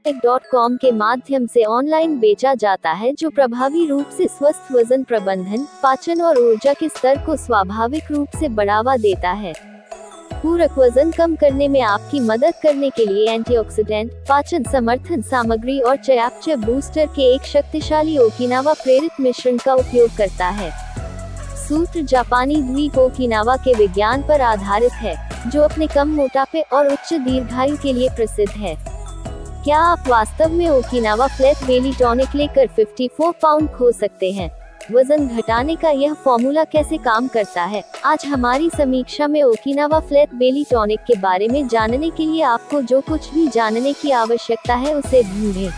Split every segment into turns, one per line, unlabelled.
Probiotic.com के माध्यम से ऑनलाइन बेचा जाता है, जो प्रभावी रूप से स्वस्थ वजन प्रबंधन, पाचन और ऊर्जा के स्तर को स्वाभाविक रूप से बढ़ावा देता है। पूरक वजन कम करने में आपकी मदद करने के लिए एंटीऑक्सीडेंट, पाचन समर्थन सामग्री और चयापचय बूस्टर के एक शक्तिशाली ओकिनावा प्रेरित मिश्रण का उपयोग करता है। सूत्र जापानी द्वीप ओकिनावा के विज्ञान पर आधारित है, जो अपने कम मोटापे और उच्च दीर्घायु के लिए प्रसिद्ध है। क्या आप वास्तव में ओकिनावा फ्लैट बेली टॉनिक लेकर 54 पाउंड खो सकते हैं? वजन घटाने का यह फॉर्मूला कैसे काम करता है? आज हमारी समीक्षा में ओकिनावा फ्लैट बेली टॉनिक के बारे में जानने के लिए आपको जो कुछ भी जानने की आवश्यकता है उसे ढूंढें।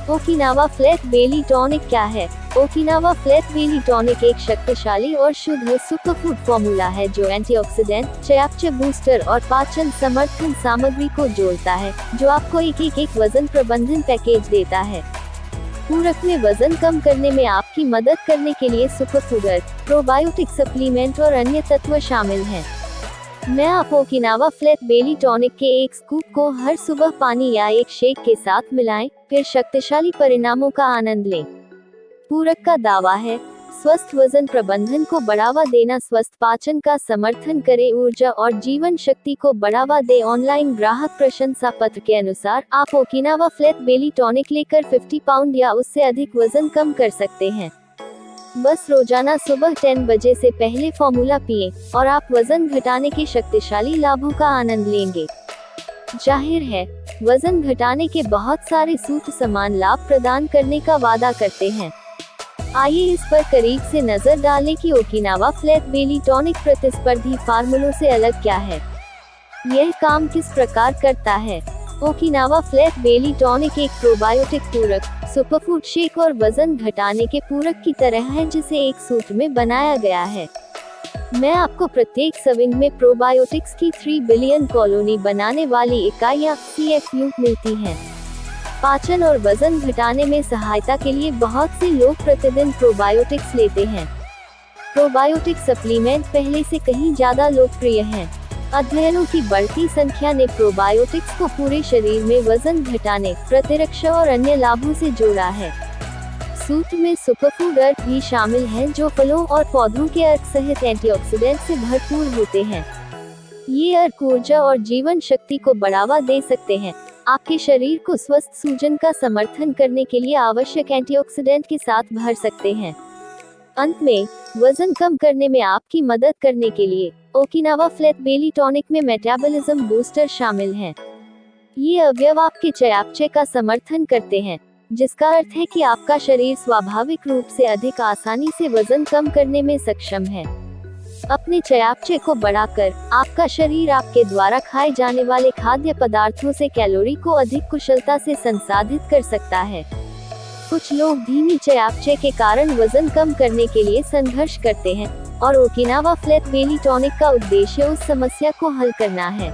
ओकिनावा फ्लैट बेली टॉनिक क्या है? ओकिनावा फ्लैट बेली टॉनिक एक शक्तिशाली और शुद्ध सुपरफूड फॉर्मूला है, जो एंटीऑक्सीडेंट, चयापचय बूस्टर और पाचन समर्थन सामग्री को जोड़ता है, जो आपको एक वजन प्रबंधन पैकेज देता है। पूरक में वजन कम करने में आपकी मदद करने के लिए सुपरफूडर, प्रोबायोटिक सप्लीमेंट और अन्य तत्व शामिल हैं। मैं आप ओकिनावा फ्लैट बेली टॉनिक के एक स्कूप को हर सुबह पानी या एक शेक के साथ मिलाएं, फिर शक्तिशाली परिणामों का आनंद लें। पूरक का दावा है, स्वस्थ वजन प्रबंधन को बढ़ावा देना, स्वस्थ पाचन का समर्थन करे, ऊर्जा और जीवन शक्ति को बढ़ावा दे। ऑनलाइन ग्राहक प्रशंसा पत्र के अनुसार आप ओकिनावा फ्लैट बेली टॉनिक लेकर 50 पाउंड या उससे अधिक वजन कम कर सकते हैं। बस रोजाना सुबह 10 बजे से पहले फॉर्मूला पिएं और आप वजन घटाने के शक्तिशाली लाभों का आनंद लेंगे। जाहिर है, वजन घटाने के बहुत सारे सूत्र समान लाभ प्रदान करने का वादा करते हैं। आइए इस पर करीब से नजर डालें कि ओकिनावा फ्लैट बेली टॉनिक प्रतिस्पर्धी फार्मूलों से अलग क्या है। यह काम किस प्रकार करता है? ओकिनावा फ्लैट बेली टॉनिक एक प्रोबायोटिक पूरक, सुपरफूड शेक और वजन घटाने के पूरक की तरह है, जिसे एक सूत्र में बनाया गया है। मैं आपको प्रत्येक सर्विंग में प्रोबायोटिक्स की 3 बिलियन कॉलोनी बनाने वाली इकाइयां CFU मिलती हैं। पाचन और वजन घटाने में सहायता के लिए बहुत से लोग प्रतिदिन प्रोबायोटिक्स लेते हैं। प्रोबायोटिक सप्लीमेंट पहले से कहीं ज्यादा लोकप्रिय हैं। अध्ययनों की बढ़ती संख्या ने प्रोबायोटिक्स को पूरे शरीर में वजन घटाने, प्रतिरक्षा और अन्य लाभों से जोड़ा है। सूत्र में सुपरफूड अर्क भी शामिल हैं, जो फलों और पौधों के अर्क सहित एंटीऑक्सीडेंट से भरपूर होते हैं। ये अर्क ऊर्जा और जीवन शक्ति को बढ़ावा दे सकते हैं, आपके शरीर को स्वस्थ सूजन का समर्थन करने के लिए आवश्यक एंटीऑक्सीडेंट के साथ भर सकते हैं। अंत में, वजन कम करने में आपकी मदद करने के लिए ओकिनावा फ्लैट बेली टॉनिक में मेटाबॉलिज्म बूस्टर शामिल हैं। ये अवयव आपके चयापचय का समर्थन करते हैं, जिसका अर्थ है कि आपका शरीर स्वाभाविक रूप से अधिक आसानी से वजन कम करने में सक्षम है। अपने चयापचय को बढ़ाकर आपका शरीर आपके द्वारा खाए जाने वाले खाद्य पदार्थों से कैलोरी को अधिक कुशलता से संसाधित कर सकता है। कुछ लोग धीमी चयापचय के कारण वजन कम करने के लिए संघर्ष करते हैं, और ओकिनावा फ्लैट बेली टॉनिक का उद्देश्य उस समस्या को हल करना है।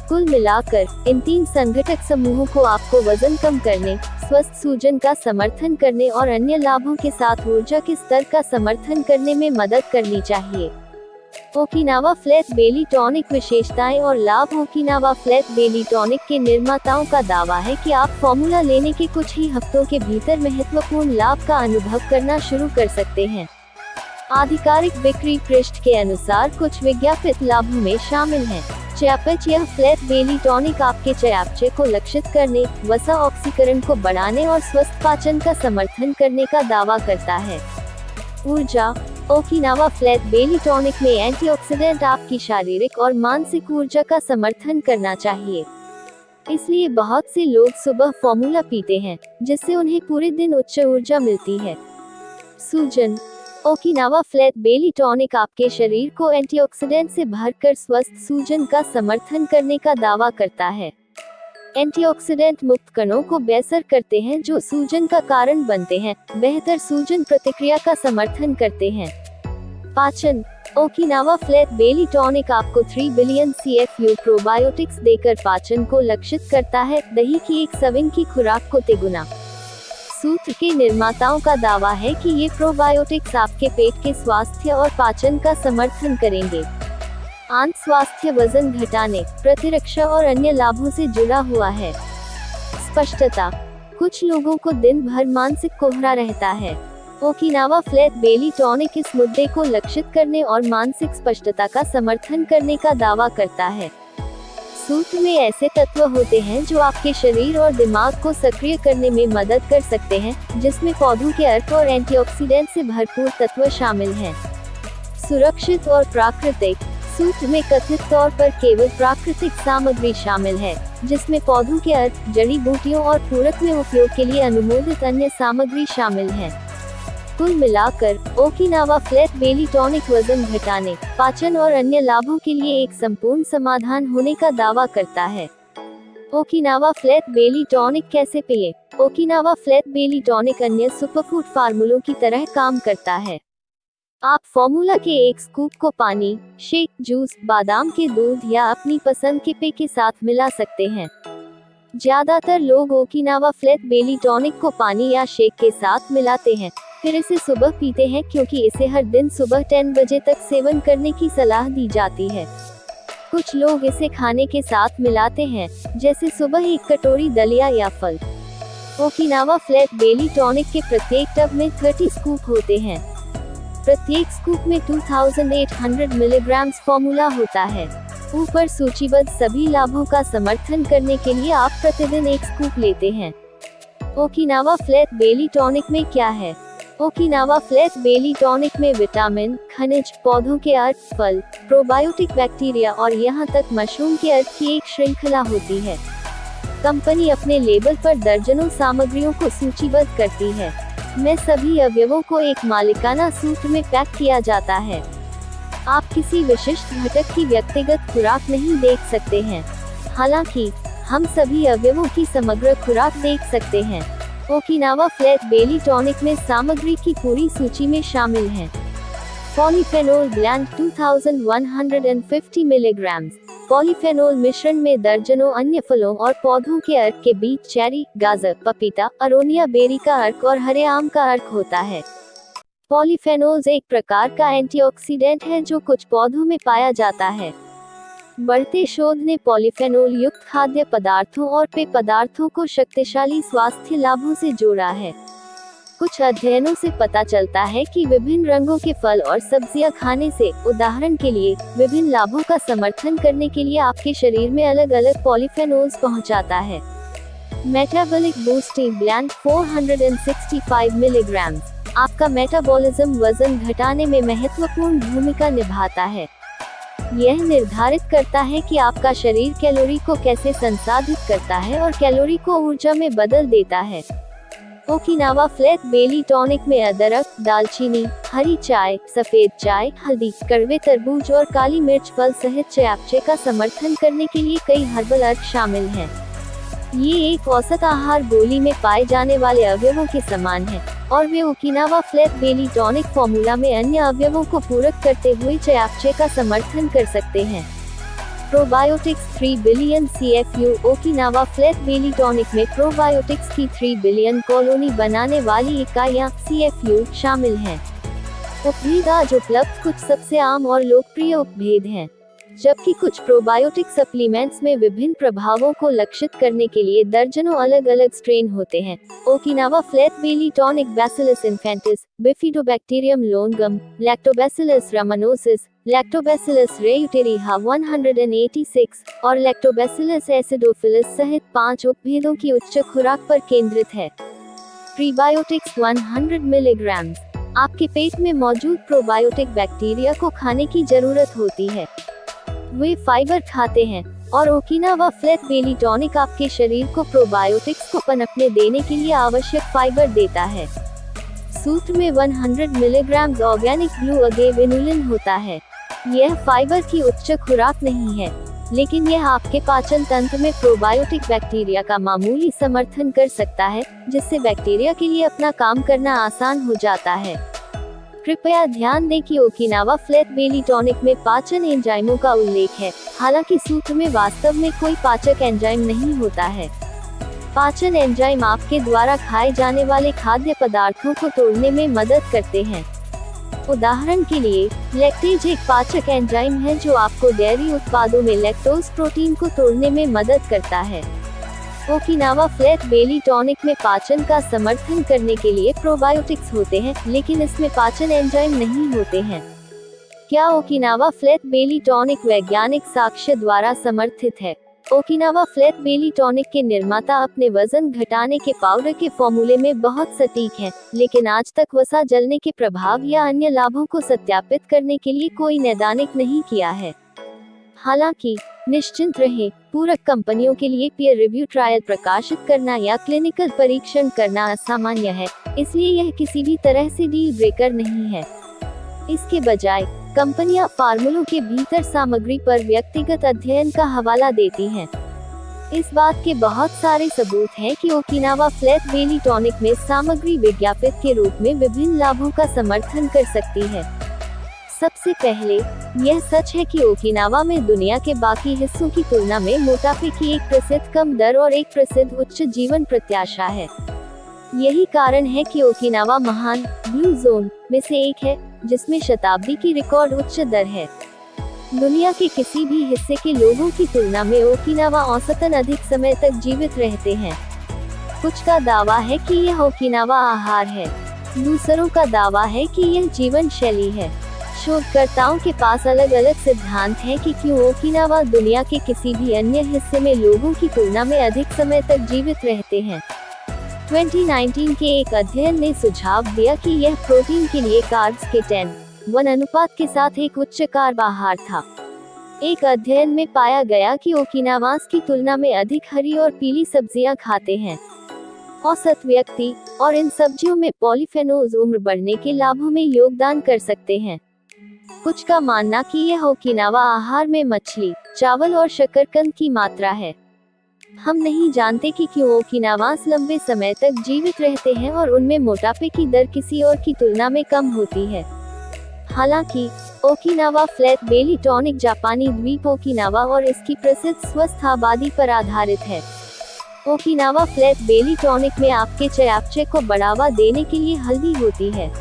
कुल मिलाकर, इन 3 संघटक समूहों को आपको वजन कम करने, स्वस्थ सूजन का समर्थन करने और अन्य लाभों के साथ ऊर्जा के स्तर का समर्थन करने में मदद करनी चाहिए। ओकिनावा फ्लैट बेली टॉनिक विशेषताएं और लाभ। ओकिनावा फ्लैट बेली टॉनिक के निर्माताओं का दावा है कि आप फॉर्मूला लेने के कुछ ही हफ्तों के भीतर महत्वपूर्ण लाभ का अनुभव करना शुरू कर सकते हैं। आधिकारिक बिक्री पृष्ठ के अनुसार कुछ विज्ञापित लाभों में शामिल हैं। चयापचय। यह फ्लैट बेली टॉनिक आपके चयापचय को लक्षित करने, वसा ऑक्सीकरण को बढ़ाने और स्वस्थ पाचन का समर्थन करने का दावा करता है। ऊर्जा। ओकिनावा फ्लैट बेली टॉनिक में एंटीऑक्सीडेंट आपकी शारीरिक और मानसिक ऊर्जा का समर्थन करना चाहिए। इसलिए बहुत से लोग सुबह फॉर्मूला पीते हैं, जिससे उन्हें पूरे दिन उच्च ऊर्जा मिलती है। सूजन। ओकिनावा फ्लैट बेली टॉनिक आपके शरीर को एंटीऑक्सीडेंट से भरकर स्वस्थ सूजन का समर्थन करने का दावा करता है। एंटीऑक्सीडेंट मुक्त कणों को बेअसर करते हैं, जो सूजन का कारण बनते हैं, बेहतर सूजन प्रतिक्रिया का समर्थन करते हैं। पाचन। ओकिनावा फ्लैट बेली टॉनिक आपको 3 बिलियन CFU प्रोबायोटिक्स देकर पाचन को लक्षित करता है। दही की एक सर्विंग की खुराक को तिगुना। सूत्र के निर्माताओं का दावा है कि ये प्रोबायोटिक्स आपके पेट के स्वास्थ्य और पाचन का समर्थन करेंगे। आंत स्वास्थ्य, वजन घटाने, प्रतिरक्षा और अन्य लाभों से जुड़ा हुआ है। स्पष्टता। कुछ लोगों को दिन भर मानसिक कोहरा रहता है। ओकिनावा फ्लैट बेली टॉनिक इस मुद्दे को लक्षित करने और मानसिक स्पष्टता का समर्थन करने का दावा करता है। सूत्र में ऐसे तत्व होते हैं जो आपके शरीर और दिमाग को सक्रिय करने में मदद कर सकते हैं, जिसमें पौधों के अर्क और एंटीऑक्सीडेंट से भरपूर तत्व शामिल हैं। सुरक्षित और प्राकृतिक। सूत्र में कथित तौर पर केवल प्राकृतिक सामग्री शामिल है, जिसमें पौधों के अर्क, जड़ी बूटियों और पूरक में उपयोग के लिए अनुमोदित अन्य सामग्री शामिल है। कुल मिलाकर ओकिनावा फ्लैट बेली टॉनिक वजन घटाने, पाचन और अन्य लाभों के लिए एक संपूर्ण समाधान होने का दावा करता है। ओकिनावा फ्लैट बेली टॉनिक कैसे पिए? ओकिनावा फ्लैट बेली टॉनिक अन्य सुपरफूड फार्मूलों की तरह काम करता है। आप फॉर्मूला के एक स्कूप को पानी, शेक, जूस, बादाम के दूध या अपनी पसंद के पेय के साथ मिला सकते हैं। ज्यादातर लोग ओकिनावा फ्लैट बेली टॉनिक को पानी या शेक के साथ मिलाते हैं, फिर इसे सुबह पीते हैं क्योंकि इसे हर दिन सुबह 10 बजे तक सेवन करने की सलाह दी जाती है। कुछ लोग इसे खाने के साथ मिलाते हैं, जैसे सुबह एक कटोरी दलिया या फल। ओकिनावा फ्लैट बेली टॉनिक के प्रत्येक टब में 30 स्कूप होते हैं। प्रत्येक स्कूप में 2800 मिलीग्राम फॉर्मूला होता है। ऊपर सूचीबद्ध सभी लाभों का समर्थन करने के लिए आप प्रतिदिन एक स्कूप लेते हैं। ओकिनावा फ्लैट बेली टॉनिक में क्या है? ओकिनावा फ्लैट बेली टॉनिक में विटामिन, खनिज, पौधों के अर्क, फल, प्रोबायोटिक बैक्टीरिया और यहाँ तक मशरूम के अर्क की एक श्रृंखला होती है। कंपनी अपने लेबल पर दर्जनों सामग्रियों को सूचीबद्ध करती है। में सभी अवयवों को एक मालिकाना सूत्र में पैक किया जाता है। आप किसी विशिष्ट घटक की व्यक्तिगत खुराक नहीं देख सकते हैं, हालांकि हम सभी अवयवों की समग्र खुराक देख सकते हैं। ओकिनावा फ्लैट बेली टॉनिक में सामग्री की पूरी सूची में शामिल हैं। Polyphenol blend 2150 milligram. पॉलीफेनोल मिश्रण में दर्जनों अन्य फलों और पौधों के अर्क के बीच चेरी, गाजर, पपीता, अरोनिया बेरी का अर्क और हरे आम का अर्क होता है। पॉलीफेनोल्स एक प्रकार का एंटीऑक्सीडेंट है जो कुछ पौधों में पाया जाता है। बढ़ते शोध ने पॉलीफेनोल युक्त खाद्य पदार्थों और पेय पदार्थों को शक्तिशाली स्वास्थ्य लाभों से जोड़ा है। कुछ अध्ययनों से पता चलता है कि विभिन्न रंगों के फल और सब्जियां खाने से, उदाहरण के लिए, विभिन्न लाभों का समर्थन करने के लिए आपके शरीर में अलग अलग पॉलीफेनोल्स पहुंचाता है। Metabolic boosting blend 465 milligram. आपका मेटाबॉलिज्म वजन घटाने में महत्वपूर्ण भूमिका निभाता है। यह निर्धारित करता है कि आपका शरीर कैलोरी को कैसे संसाधित करता है और कैलोरी को ऊर्जा में बदल देता है। ओकिनावा फ्लैट बेली टॉनिक में अदरक, दालचीनी, हरी चाय, सफेद चाय, हल्दी, कड़वे तरबूज और काली मिर्च फल सहित चयापचय का समर्थन करने के लिए कई हर्बल अर्क शामिल हैं। ये एक औसत आहार गोली में पाए जाने वाले अवयवों के समान है और वे Okinawa flat belly tonic formula में अन्य अवयवों को पूरक करते हुए चयापचय का समर्थन कर सकते हैं। Probiotics 3 billion CFU। Okinawa flat belly tonic में प्रोबायोटिक्स की 3 बिलियन कॉलोनी बनाने वाली इकाइयां CFU शामिल हैं। उपभेद आज उपलब्ध कुछ सबसे आम और लोकप्रिय उपभेद हैं। जबकि कुछ प्रोबायोटिक सप्लीमेंट्स में विभिन्न प्रभावों को लक्षित करने के लिए दर्जनों अलग अलग स्ट्रेन होते हैं। Okinawa flat belly tonic bacillus infantis, bifidobacterium longum, lactobacillus rhamnosus, lactobacillus reuteri 186 और लैक्टोबैसिलस एसिडोफिलस सहित 5 उपभेदों की उच्च खुराक पर केंद्रित है। Prebiotics 100 milligram. आपके पेट में मौजूद प्रोबायोटिक बैक्टीरिया को खाने की जरूरत होती है। वे फाइबर खाते हैं और ओकिनावा फ्लैट बेली टॉनिक आपके शरीर को प्रोबायोटिक्स को पनपने देने के लिए आवश्यक फाइबर देता है। सूत्र में 100 milligram organic blue agave inulin होता है। यह फाइबर की उच्च खुराक नहीं है, लेकिन यह आपके पाचन तंत्र में प्रोबायोटिक बैक्टीरिया का मामूली समर्थन कर सकता है, जिससे बैक्टीरिया के लिए अपना काम करना आसान हो जाता है। कृपया ध्यान दें कि ओकिनावा फ्लैट बेली टॉनिक में पाचन एंजाइमों का उल्लेख है, हालांकि सूत्र में वास्तव में कोई पाचक एंजाइम नहीं होता है। पाचन एंजाइम आपके द्वारा खाए जाने वाले खाद्य पदार्थों को तोड़ने में मदद करते हैं। उदाहरण के लिए, लैक्टेज एक पाचक एंजाइम है जो आपको डेयरी उत्पादों में लैक्टोज प्रोटीन को तोड़ने में मदद करता है। ओकिनावा फ्लैट बेली टॉनिक में पाचन का समर्थन करने के लिए प्रोबायोटिक्स होते हैं, लेकिन इसमें पाचन एंजाइम नहीं होते हैं। क्या ओकिनावा फ्लैट बेली टॉनिक वैज्ञानिक साक्ष्य द्वारा समर्थित है? ओकिनावा फ्लैट बेली टॉनिक के निर्माता अपने वजन घटाने के पाउडर के फॉर्मूले में बहुत सटीक हैं, लेकिन आज तक वसा जलने के प्रभाव या अन्य लाभों को सत्यापित करने के लिए कोई नैदानिक नहीं किया है। हालांकि निश्चिंत रहें, पूरक कंपनियों के लिए पीयर रिव्यू ट्रायल प्रकाशित करना या क्लिनिकल परीक्षण करना असामान्य है, इसलिए यह किसी भी तरह से डील ब्रेकर नहीं है। इसके बजाय कंपनियां फार्मूलों के भीतर सामग्री पर व्यक्तिगत अध्ययन का हवाला देती हैं। इस बात के बहुत सारे सबूत हैं कि ओकिनावा फ्लैट बेली टॉनिक में सामग्री विज्ञापित के रूप में विभिन्न लाभों का समर्थन कर सकती है। सबसे पहले, यह सच है कि ओकिनावा में दुनिया के बाकी हिस्सों की तुलना में मोटापे की एक प्रसिद्ध कम दर और एक प्रसिद्ध उच्च जीवन प्रत्याशा है। यही कारण है कि ओकिनावा महान ब्लू जोन में से एक है, जिसमें शताब्दी की रिकॉर्ड उच्च दर है। दुनिया के किसी भी हिस्से के लोगों की तुलना में ओकिनावा औसतन अधिक समय तक जीवित रहते हैं। कुछ का दावा है कि यह ओकिनावा आहार है, दूसरों का दावा है कि यह जीवन शैली है। शोधकर्ताओं के पास अलग अलग सिद्धांत हैं कि क्यों ओकिनावा दुनिया के किसी भी अन्य हिस्से में लोगों की तुलना में अधिक समय तक जीवित रहते हैं। 2019 के एक अध्ययन ने सुझाव दिया कि यह प्रोटीन के लिए कार्ब्स के 10:1 अनुपात के साथ एक उच्च कार्ब आहार था। एक अध्ययन में पाया गया कि ओकिनावास की तुलना में अधिक हरी और पीली सब्जियां खाते हैं। औसत व्यक्ति और इन सब्जियों में पॉलीफेनोल्स उम्र बढ़ने के लाभों में योगदान कर सकते हैं। कुछ का मानना कि यह ओकिनावा आहार में मछली, चावल और शकरकंद की मात्रा है। हम नहीं जानते कि क्यों ओकिनावास लंबे समय तक जीवित रहते हैं और उनमें मोटापे की दर किसी और की तुलना में कम होती है। हालांकि ओकिनावा फ्लैट बेली टॉनिक जापानी द्वीप ओकिनावा और इसकी प्रसिद्ध स्वस्थ आबादी पर आधारित है। ओकिनावा फ्लैट बेली टॉनिक में आपके चयापचय को बढ़ावा देने के लिए हल्दी होती है।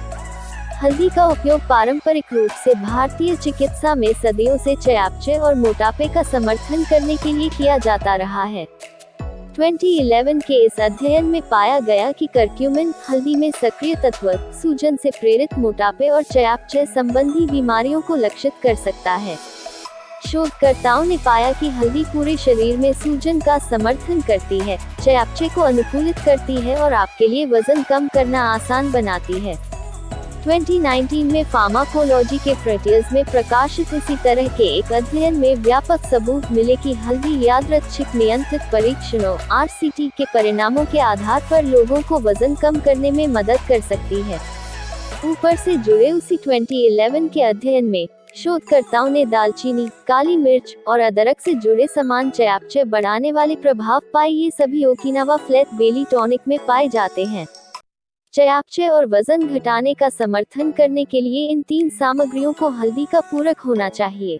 हल्दी का उपयोग पारंपरिक रूप से भारतीय चिकित्सा में सदियों से चयापचय और मोटापे का समर्थन करने के लिए किया जाता रहा है। 2011 के इस अध्ययन में पाया गया कि करक्यूमिन, हल्दी में सक्रिय तत्व, सूजन से प्रेरित मोटापे और चयापचय संबंधी बीमारियों को लक्षित कर सकता है। शोधकर्ताओं ने पाया कि हल्दी पूरे शरीर में सूजन का समर्थन करती है, चयापचय को अनुकूलित करती है और आपके लिए वजन कम करना आसान बनाती है। 2019 में फार्माकोलॉजी के फ्रंटियर्स में प्रकाशित इसी तरह के एक अध्ययन में व्यापक सबूत मिले कि हल्दी यादृच्छिक नियंत्रित परीक्षणों (RCT) के परिणामों के आधार पर लोगों को वजन कम करने में मदद कर सकती है। ऊपर से जुड़े उसी 2011 के अध्ययन में शोधकर्ताओं ने दालचीनी, काली मिर्च और अदरक से जुड़े समान चयापचय बढ़ाने वाले प्रभाव पाए। ये सभी ओकिनावा फ्लैट बेली टॉनिक में पाए जाते हैं। चयापचय और वजन घटाने का समर्थन करने के लिए इन तीन सामग्रियों को हल्दी का पूरक होना चाहिए।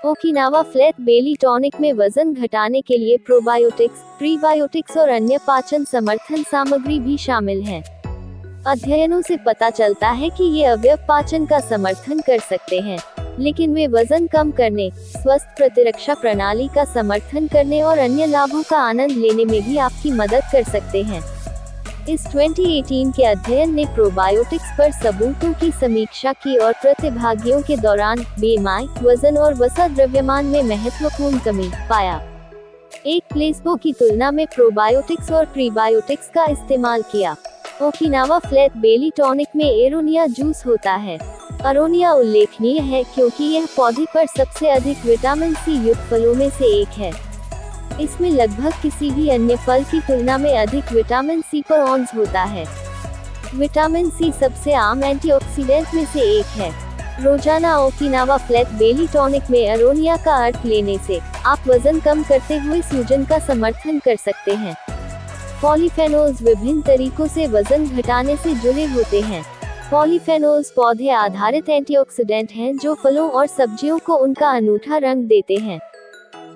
ओकिनावा फ्लैट बेली टॉनिक में वजन घटाने के लिए प्रोबायोटिक्स, प्रीबायोटिक्स और अन्य पाचन समर्थन सामग्री भी शामिल हैं। अध्ययनों से पता चलता है कि ये अवयव पाचन का समर्थन कर सकते हैं, लेकिन वे वजन कम करने, स्वस्थ प्रतिरक्षा प्रणाली का समर्थन करने और अन्य लाभों का आनंद लेने में भी आपकी मदद कर सकते हैं। इस 2018 के अध्ययन ने प्रोबायोटिक्स पर सबूतों की समीक्षा की और प्रतिभागियों के दौरान BMI, वजन और वसा द्रव्यमान में महत्वपूर्ण कमी पाया। एक प्लेसबो की तुलना में प्रोबायोटिक्स और प्रीबायोटिक्स का इस्तेमाल किया। ओकिनावा फ्लैट बेली टॉनिक में एरोनिया जूस होता है। अरोनिया उल्लेखनीय है क्योंकि यह पौधे पर सबसे अधिक विटामिन सी युक्त फलों में से एक है। इसमें लगभग किसी भी अन्य फल की तुलना में अधिक विटामिन सी पर ऑन्स होता है। विटामिन सी सबसे आम एंटीऑक्सीडेंट में से एक है। रोजाना ओकिनावा फ्लैट बेली टॉनिक में अरोनिया का अर्क लेने से आप वजन कम करते हुए सूजन का समर्थन कर सकते हैं। पॉलीफेनोल्स विभिन्न तरीकों से वजन घटाने से जुड़े होते हैं। पॉलीफेनोल्स पौधे आधारित एंटीऑक्सीडेंट हैं जो फलों और सब्जियों को उनका अनूठा रंग देते हैं।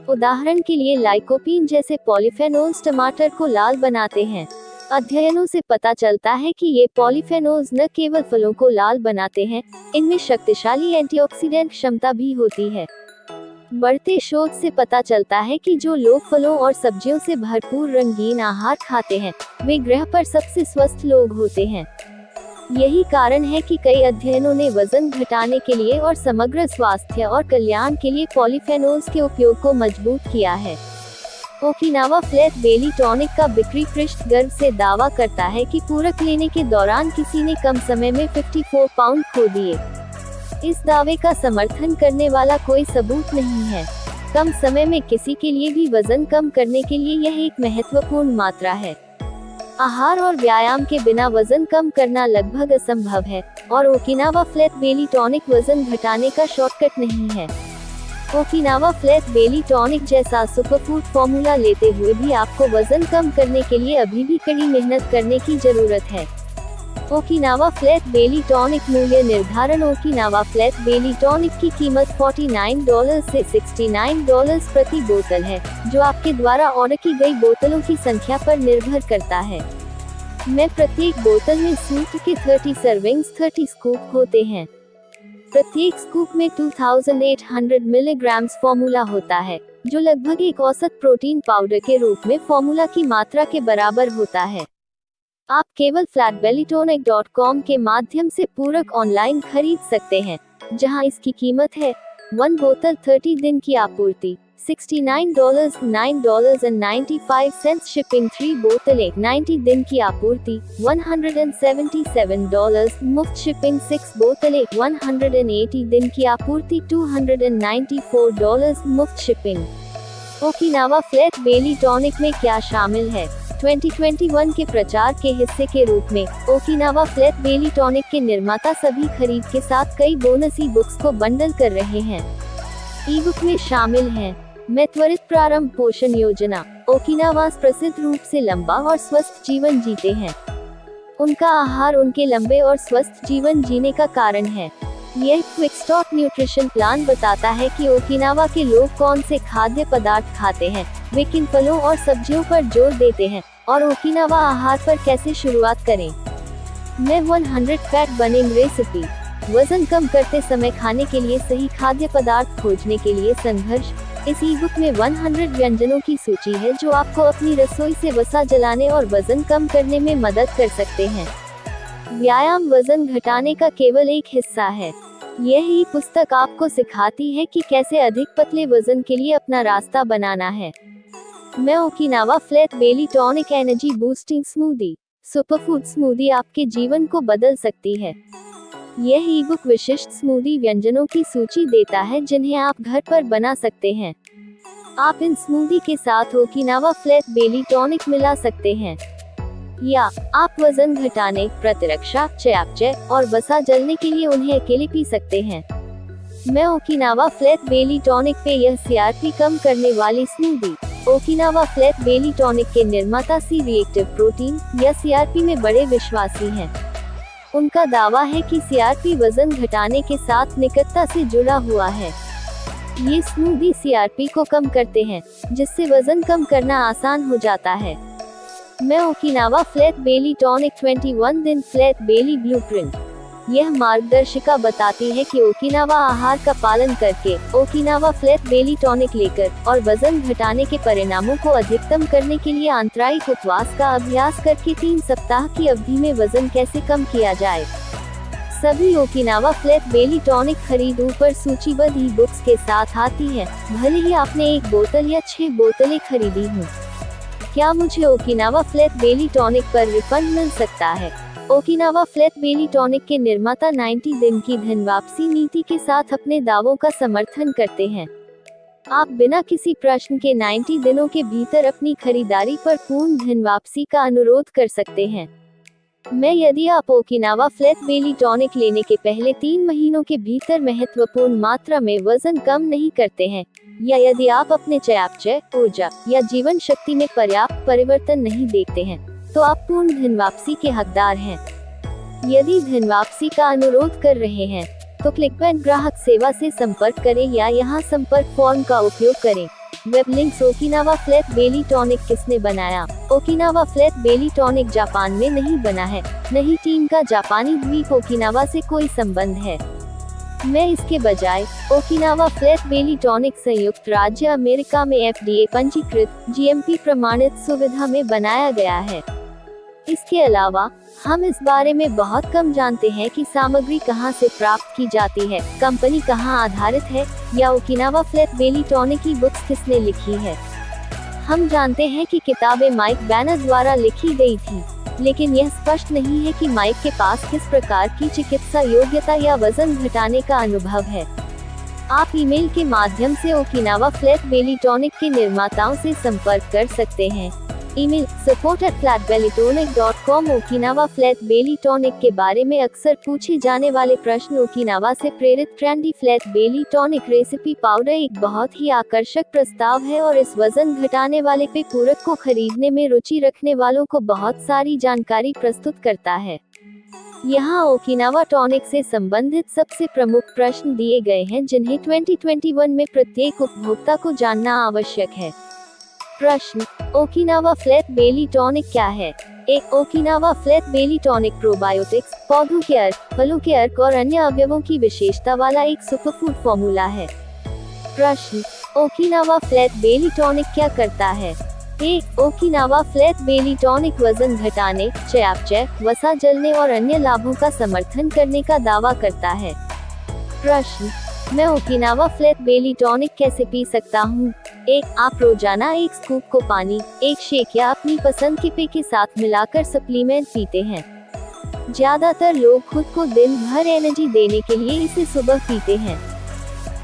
उदाहरण के लिए लाइकोपीन जैसे पॉलीफेनोल्स टमाटर को लाल बनाते हैं। अध्ययनों से पता चलता है कि ये पॉलीफेनोल्स न केवल फलों को लाल बनाते हैं, इनमें शक्तिशाली एंटीऑक्सीडेंट क्षमता भी होती है। बढ़ते शोध से पता चलता है कि जो लोग फलों और सब्जियों से भरपूर रंगीन आहार खाते हैं, वे ग्रह पर सबसे स्वस्थ लोग होते हैं। यही कारण है कि कई अध्ययनों ने वजन घटाने के लिए और समग्र स्वास्थ्य और कल्याण के लिए पॉलीफेनोल्स के उपयोग को मजबूत किया है। ओकिनावा फ्लैट बेली टॉनिक का बिक्री पृष्ठ गर्व से दावा करता है कि पूरक लेने के दौरान किसी ने कम समय में 54 पाउंड खो दिए। इस दावे का समर्थन करने वाला कोई सबूत नहीं है। कम समय में किसी के लिए भी वजन कम करने के लिए यह एक महत्वपूर्ण मात्रा है। आहार और व्यायाम के बिना वजन कम करना लगभग असंभव है, और ओकिनावा फ्लैट बेली टॉनिक वजन घटाने का शॉर्टकट नहीं है। ओकिनावा फ्लैट बेली टॉनिक जैसा सुपरफूड फॉर्मूला लेते हुए भी आपको वजन कम करने के लिए अभी भी कड़ी मेहनत करने की जरूरत है। ओकिनावा फ्लैट बेली टॉनिक मूल्य निर्धारण। ओकिनावा फ्लैट बेली टॉनिक की कीमत $49 से $69 प्रति बोतल है, जो आपके द्वारा ऑर्डर की गई बोतलों की संख्या पर निर्भर करता है। में प्रत्येक बोतल में सूप के 30 सर्विंग्स 30 स्कूप होते हैं। प्रत्येक स्कूप में 2800 मिलीग्राम फॉर्मूला होता है, जो लगभग एक औसत प्रोटीन पाउडर के रूप में फॉर्मूला की मात्रा के बराबर होता है। आप केवल flatbellytonic.com के माध्यम से पूरक ऑनलाइन खरीद सकते हैं, जहां इसकी कीमत है 1 बोतल 30 दिन की आपूर्ति $69, $9.95 शिपिंग, 3 बोतलें 90 दिन की आपूर्ति $177 मुफ्त शिपिंग, 6 बोतलें 180 दिन की आपूर्ति $294 मुफ्त shipping. Okinawa flat belly tonic में क्या शामिल है? 2021 के प्रचार के हिस्से के रूप में ओकिनावा फ्लैट बेली टॉनिक के निर्माता सभी खरीद के साथ कई बोनस ई बुक्स को बंडल कर रहे हैं। ई बुक में शामिल हैं: में त्वरित प्रारंभ पोषण योजना। ओकिनावास प्रसिद्ध रूप से लंबा और स्वस्थ जीवन जीते हैं। उनका आहार उनके लंबे और स्वस्थ जीवन जीने का कारण है। यह क्विक स्टार्ट न्यूट्रिशन प्लान बताता है कि ओकिनावा के लोग कौन से खाद्य पदार्थ खाते हैं, वे किन फलों और सब्जियों पर जोर देते हैं, और ओकिनावा आहार पर कैसे शुरुआत करें। में 100 फैट बर्निंग रेसिपी। वजन कम करते समय खाने के लिए सही खाद्य पदार्थ खोजने के लिए संघर्ष। इस ई बुक में 100 व्यंजनों की सूची है जो आपको अपनी रसोई से वसा जलाने और वजन कम करने में मदद कर सकते हैं। व्यायाम वजन घटाने का केवल एक हिस्सा है। यही पुस्तक आपको सिखाती है कि कैसे अधिक पतले वजन के लिए अपना रास्ता बनाना है। में Okinawa flat belly tonic energy boosting smoothie. Superfood smoothie आपके जीवन को बदल सकती है। यह ई बुक विशिष्ट स्मूदी व्यंजनों की सूची देता है जिन्हें आप घर पर बना सकते हैं। आप इन स्मूदी के साथ ओकिनावा फ्लैट बेली टॉनिक मिला सकते हैं, या आप वजन घटाने, प्रतिरक्षा, चयापचय और वसा जलने के लिए उन्हें अकेले पी सकते हैं। में ओकिनावा फ्लैट बेली टॉनिक पे यह सीआरपी कम करने वाली smoothie. Okinawa flat belly tonic के निर्माता सी रिएक्टिव प्रोटीन या सीआरपी में बड़े विश्वासी हैं। उनका दावा है कि सीआरपी वजन घटाने के साथ निकटता से जुड़ा हुआ है। ये स्मूदी सीआरपी को कम करते हैं, जिससे वजन कम करना आसान हो जाता है। में ओकिनावा फ्लैट बेली टॉनिक 21 दिन फ्लैट बेली ब्लूप्रिंट। यह मार्गदर्शिका बताती है कि ओकिनावा आहार का पालन करके ओकिनावा फ्लैट बेली टॉनिक लेकर और वजन घटाने के परिणामों को अधिकतम करने के लिए आंतरायिक उपवास का अभ्यास करके 3 सप्ताह की अवधि में वजन कैसे कम किया जाए। सभी ओकिनावा फ्लैट बेली टॉनिक खरीद ऊपर सूचीबद्ध ई बुक्स के साथ आती है, भले ही आपने 1 बोतल या 6 बोतलें खरीदी हों। क्या मुझे ओकिनावा फ्लैट बेली टॉनिक पर रिफंड मिल सकता है? ओकिनावा फ्लैट बेली टॉनिक के निर्माता 90 दिन की धन वापसी नीति के साथ अपने दावों का समर्थन करते हैं। आप बिना किसी प्रश्न के 90 दिनों के भीतर अपनी खरीदारी पर पूर्ण धन वापसी का अनुरोध कर सकते हैं। में यदि आप ओकिनावा फ्लैट बेली टॉनिक लेने के पहले 3 महीनों के भीतर महत्वपूर्ण मात्रा में वजन कम नहीं करते हैं, या यदि आप अपने चयापचय, ऊर्जा या जीवन शक्ति में पर्याप्त परिवर्तन नहीं देखते हैं, तो आप पूर्ण धन वापसी के हकदार हैं। यदि धन वापसी का अनुरोध कर रहे हैं, तो क्लिकबैंक ग्राहक सेवा से संपर्क करें या यहाँ संपर्क फॉर्म का उपयोग करें। Web links. Okinawa flat belly tonic किसने बनाया? Okinawa flat belly tonic Japan में नहीं बना है, नहीं टीम का जापानी द्वीप ओकिनावा से कोई संबंध है। मैं इसके बजाय ओकिनावा फ्लैट बेली टॉनिक संयुक्त राज्य अमेरिका में FDA पंजीकृत GMP प्रमाणित सुविधा में बनाया गया है। इसके अलावा हम इस बारे में बहुत कम जानते हैं कि सामग्री कहां से प्राप्त की जाती है, कंपनी कहां आधारित है, या ओकिनावा फ्लैट बेली टॉनिक की बुक्स किसने लिखी है। हम जानते हैं कि किताबें माइक बैनर द्वारा लिखी गई थी, लेकिन यह स्पष्ट नहीं है कि माइक के पास किस प्रकार की चिकित्सा योग्यता या वजन घटाने का अनुभव है। आप ईमेल के माध्यम से ओकिनावा फ्लैट बेली टॉनिक के निर्माताओं से संपर्क कर सकते हैं। Email support@flatbellytonic.com। Okinawa flat belly tonic के बारे में अक्सर पूछे जाने वाले प्रश्न। ओकिनावा से प्रेरित trendy flat belly tonic recipe powder एक बहुत ही आकर्षक प्रस्ताव है और इस वजन घटाने वाले पेय पूरक को खरीदने में रुचि रखने वालों को बहुत सारी जानकारी प्रस्तुत करता है। यहाँ ओकिनावा टॉनिक से संबंधित सबसे प्रमुख प्रश्न दिए गए हैं जिन्हें 2021 में प्रत्येक उपभोक्ता को जानना आवश्यक है। प्रश्न: ओकिनावा फ्लैट बेली टॉनिक क्या है? एक Okinawa flat belly tonic probiotics, पौधों के अर्क, फलों के अर्क और अन्य अवयवों की विशेषता वाला एक सुपरफूड फॉर्मूला है। प्रश्न: ओकिनावा फ्लैट बेली टॉनिक क्या करता है? एक ओकिनावा फ्लैट बेली टॉनिक वजन घटाने, चयापचय, वसा जलने और अन्य लाभों का समर्थन करने का दावा करता है। प्रश्न: मैं ओकिनावा फ्लैट बेली टॉनिक कैसे पी सकता हूँ? एक आप रोजाना एक स्कूप को पानी, एक शेक या अपनी पसंद के पेय के साथ मिलाकर सप्लीमेंट पीते हैं। ज्यादातर लोग खुद को दिन भर एनर्जी देने के लिए इसे सुबह पीते हैं।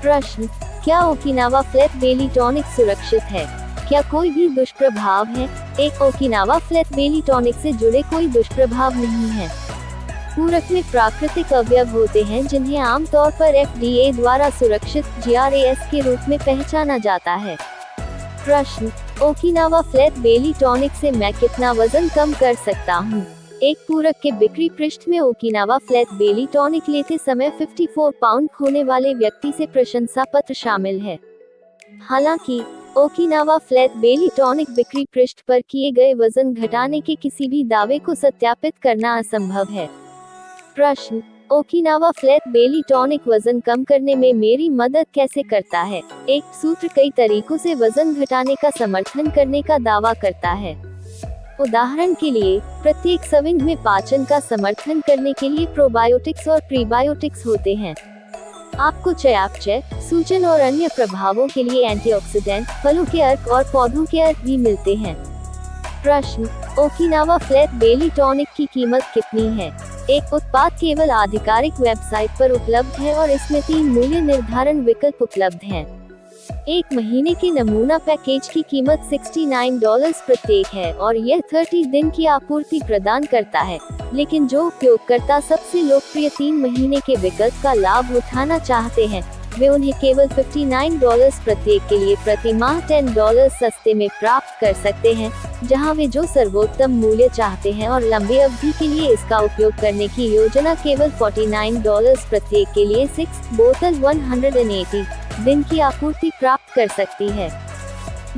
प्रश्न: क्या ओकिनावा फ्लैट बेली टॉनिक सुरक्षित है? क्या कोई भी दुष्प्रभाव है? एक ओकिनावा फ्लैट बेली टॉनिक से जुड़े कोई दुष्प्रभाव नहीं है। पूरक में प्राकृतिक अवयव होते हैं जिन्हें आमतौर पर FDA द्वारा सुरक्षित GRAS के रूप में पहचाना जाता है। प्रश्न: ओकिनावा फ्लैट बेली टॉनिक से मैं कितना वजन कम कर सकता हूँ? एक पूरक के बिक्री पृष्ठ में ओकिनावा फ्लैट बेली टॉनिक लेते समय 54 पाउंड खोने वाले व्यक्ति से प्रशंसा पत्र शामिल है। हालांकि ओकिनावा फ्लैट बेली टॉनिक बिक्री पृष्ठ पर किए गए वजन घटाने के किसी भी दावे को सत्यापित करना असंभव है। प्रश्न: ओकिनावा फ्लैट बेली टॉनिक वजन कम करने में मेरी मदद कैसे करता है? एक सूत्र कई तरीकों से वजन घटाने का समर्थन करने का दावा करता है। उदाहरण के लिए, प्रत्येक सर्विंग में पाचन का समर्थन करने के लिए प्रोबायोटिक्स और प्रीबायोटिक्स होते हैं। आपको चयापचय, सूजन और अन्य प्रभावों के लिए एंटीऑक्सीडेंट, फलों के अर्क और पौधों के अर्क भी मिलते हैं। प्रश्न: ओकिनावा फ्लैट बेली टॉनिक की कीमत कितनी है? एक उत्पाद केवल आधिकारिक वेबसाइट पर उपलब्ध है और इसमें 3 मूल्य निर्धारण विकल्प उपलब्ध हैं। एक महीने के नमूना पैकेज की कीमत $69 प्रत्येक है और यह 30 दिन की आपूर्ति प्रदान करता है, लेकिन जो उपयोगकर्ता सबसे लोकप्रिय 3 महीने के विकल्प का लाभ उठाना चाहते हैं, वे उन्हें केवल $59 प्रत्येक के लिए प्रति माह $10 सस्ते में प्राप्त कर सकते हैं, जहां वे जो सर्वोत्तम मूल्य चाहते हैं और लंबी अवधि के लिए इसका उपयोग करने की योजना केवल $49 प्रत्येक के लिए 6 बोतल 180 दिन की आपूर्ति प्राप्त कर सकती है।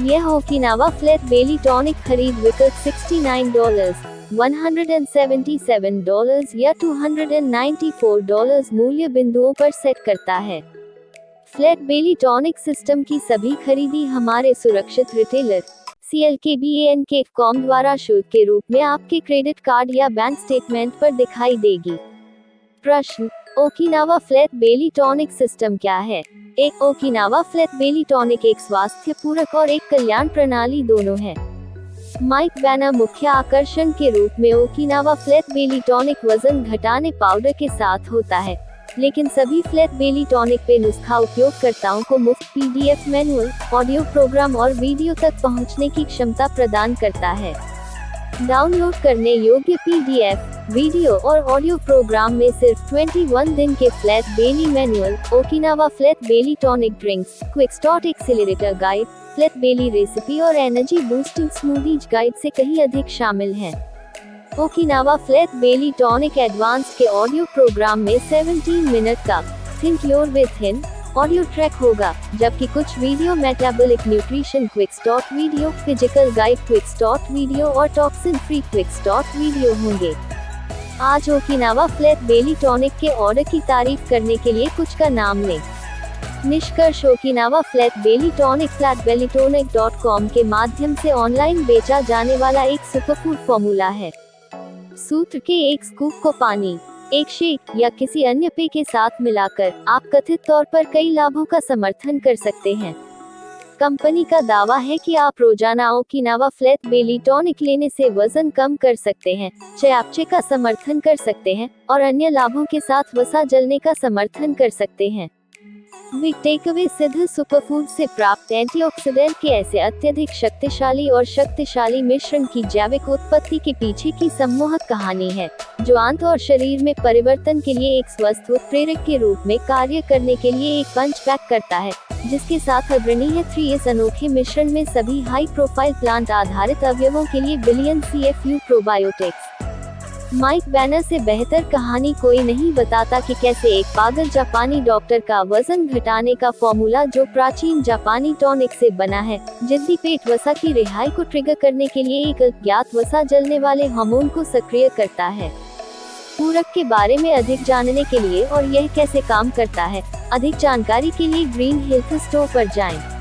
यह ओकिनावा फ्लैट बेली टॉनिक खरीद विकल्प $69, $177 या $294 मूल्य बिंदुओं पर सेट करता है। फ्लैट बेली टॉनिक सिस्टम की सभी खरीदी हमारे सुरक्षित रिटेलर CLKBANK.com द्वारा शुल्क के रूप में आपके क्रेडिट कार्ड या बैंक स्टेटमेंट पर दिखाई देगी। प्रश्न: Okinawa flat belly tonic system क्या है? एक ओकिनावा फ्लैट बेली टॉनिक एक स्वास्थ्य पूरक और एक कल्याण प्रणाली दोनों है। माइक बैनर मुख्य आकर्षण के रूप में ओकिनावा फ्लैट बेली टॉनिक वजन घटाने पाउडर के साथ होता है, लेकिन सभी फ्लैट बेली टॉनिक पे नुस्खा उपयोगकर्ताओं को मुफ्त PDF मैनुअल, ऑडियो प्रोग्राम और वीडियो तक पहुंचने की क्षमता प्रदान करता है। डाउनलोड करने योग्य PDF, वीडियो और ऑडियो प्रोग्राम में सिर्फ 21 दिन के फ्लैट बेली manual, Okinawa flat belly tonic drinks, quick start accelerator guide, flat बेली रेसिपी और एनर्जी बूस्टिंग स्मूदीज गाइड से कहीं अधिक शामिल हैं। Okinawa flat belly tonic advance के ऑडियो प्रोग्राम में 17 मिनट का think your way thin audio track होगा, जबकि कुछ video metabolic nutrition quick start video, physical guide quick start video और toxin free quick start video होंगे। आज ओकिनावा फ्लैट बेली टॉनिक के ऑर्डर की तारीफ करने के लिए कुछ का नाम लें। निष्कर्ष Okinawa flat belly tonic flatbellytonic.com के माध्यम से ऑनलाइन बेचा जाने वाला एक सुपरफूड फॉर्मूला है। सूत्र के एक स्कूप को पानी, एक शेक या किसी अन्य पेय के साथ मिलाकर आप कथित तौर पर कई लाभों का समर्थन कर सकते हैं। कंपनी का दावा है कि आप रोजाना ओकिनावा फ्लैट बेली टॉनिक लेने से वजन कम कर सकते हैं, चयापचय का समर्थन कर सकते हैं और अन्य लाभों के साथ वसा जलने का समर्थन कर सकते हैं। बिग टेकअवे सिद्ध सुपरफूड से प्राप्त एंटीऑक्सीडेंट के ऐसे अत्यधिक शक्तिशाली और शक्तिशाली मिश्रण की जैविक उत्पत्ति के पीछे की सम्मोहक कहानी है, जो आंत और शरीर में परिवर्तन के लिए एक स्वस्थ उत्प्रेरक के रूप में कार्य करने के लिए एक पंच पैक करता है, जिसके साथ अग्रणी है 3 अनोखे मिश्रण में सभी हाई प्रोफाइल प्लांट आधारित अवयवों के लिए billion CFU probiotics. Mic banner से बेहतर कहानी कोई नहीं बताता कि कैसे एक पागल जापानी डॉक्टर का वजन घटाने का फॉर्मूला, जो प्राचीन जापानी टॉनिक से बना है, जिद्दी पेट वसा की रिहाई को ट्रिगर करने के लिए एक अज्ञात वसा जलने वाले हार्मोन को सक्रिय करता है। पूरक के बारे में अधिक जानने के लिए और यह कैसे काम करता है, अधिक जानकारी के लिए ग्रीन हेल्थ स्टोर पर जाएं।